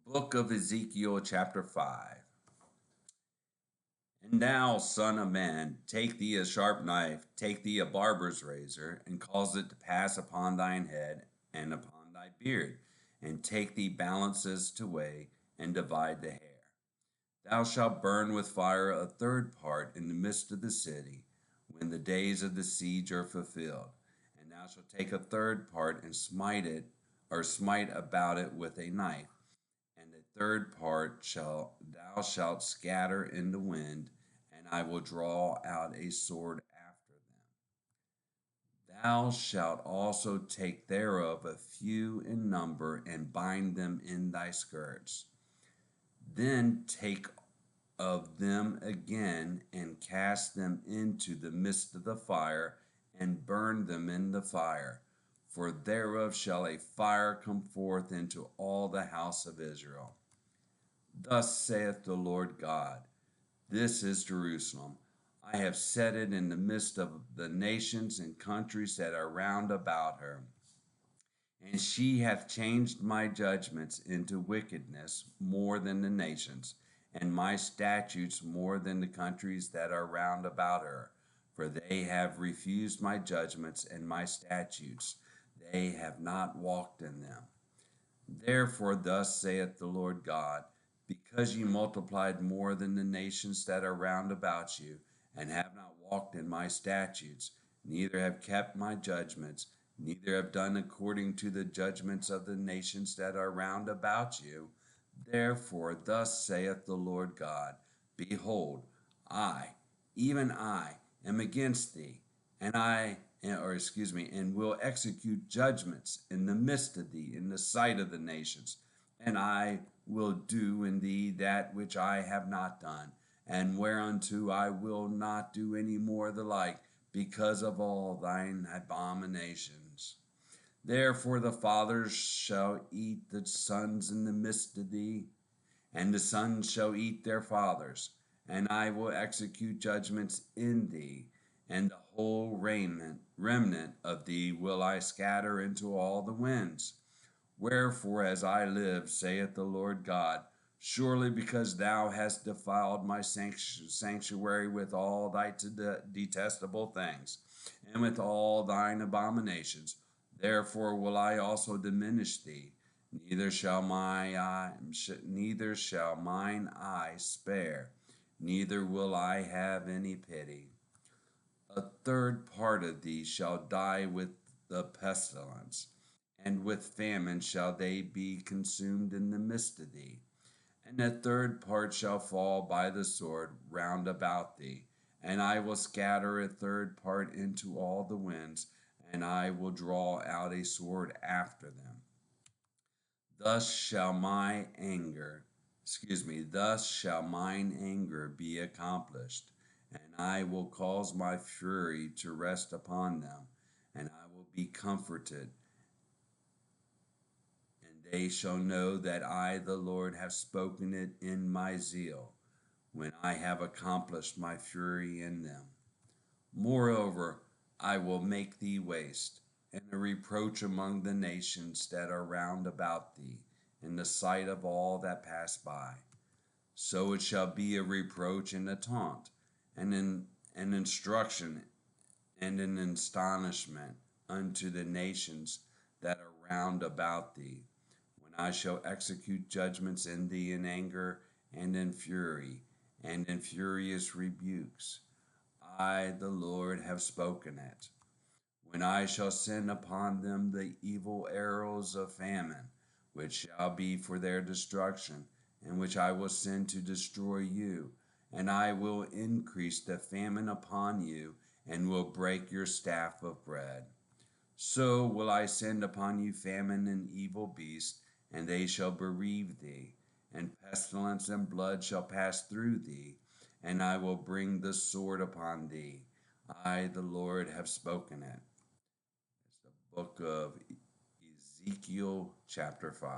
Book of Ezekiel, chapter 5. And now, son of man, take thee a sharp knife, take thee a barber's razor, and cause it to pass upon thine head and upon thy beard, and take thee balances to weigh, and divide the hair. Thou shalt burn with fire a third part in the midst of the city, when the days of the siege are fulfilled. And thou shalt take a third part and smite it, or smite about it with a knife, and a third part shall thou shalt scatter in the wind, and I will draw out a sword after them. Thou shalt also take thereof a few in number, and bind them in thy skirts. Then take of them again, and cast them into the midst of the fire, and burn them in the fire. For thereof shall a fire come forth into all the house of Israel. Thus saith the Lord God, this is Jerusalem. I have set it in the midst of the nations and countries that are round about her. And she hath changed my judgments into wickedness more than the nations, and my statutes more than the countries that are round about her. For they have refused my judgments and my statutes, they have not walked in them. Therefore, thus saith the Lord God, because ye multiplied more than the nations that are round about you, and have not walked in my statutes, neither have kept my judgments, neither have done according to the judgments of the nations that are round about you, therefore, thus saith the Lord God, behold, I, even I, am against thee, and will execute judgments in the midst of thee, in the sight of the nations. And I will do in thee that which I have not done, and whereunto I will not do any more the like, because of all thine abominations. Therefore the fathers shall eat the sons in the midst of thee, and the sons shall eat their fathers, and I will execute judgments in thee, and the whole remnant of thee will I scatter into all the winds. Wherefore, as I live, saith the Lord God, surely because thou hast defiled my sanctuary with all thy detestable things, and with all thine abominations, therefore will I also diminish thee. Neither shall mine eye spare, neither will I have any pity. A third part of thee shall die with the pestilence, and with famine shall they be consumed in the midst of thee. And a third part shall fall by the sword round about thee, and I will scatter a third part into all the winds, and I will draw out a sword after them. Thus shall thus shall mine anger be accomplished, and I will cause my fury to rest upon them, and I will be comforted, and they shall know that I, the Lord, have spoken it in my zeal, when I have accomplished my fury in them. Moreover, I will make thee waste, and a reproach among the nations that are round about thee, in the sight of all that pass by. So it shall be a reproach and a taunt, and an instruction and an astonishment unto the nations that are round about thee, when I shall execute judgments in thee in anger and in fury, and in furious rebukes. I, the Lord, have spoken it. When I shall send upon them the evil arrows of famine, which shall be for their destruction, and which I will send to destroy you, and I will increase the famine upon you, and will break your staff of bread. So will I send upon you famine and evil beasts, and they shall bereave thee, and pestilence and blood shall pass through thee, and I will bring the sword upon thee. I, the Lord, have spoken it. It's the book of Ezekiel, chapter 5.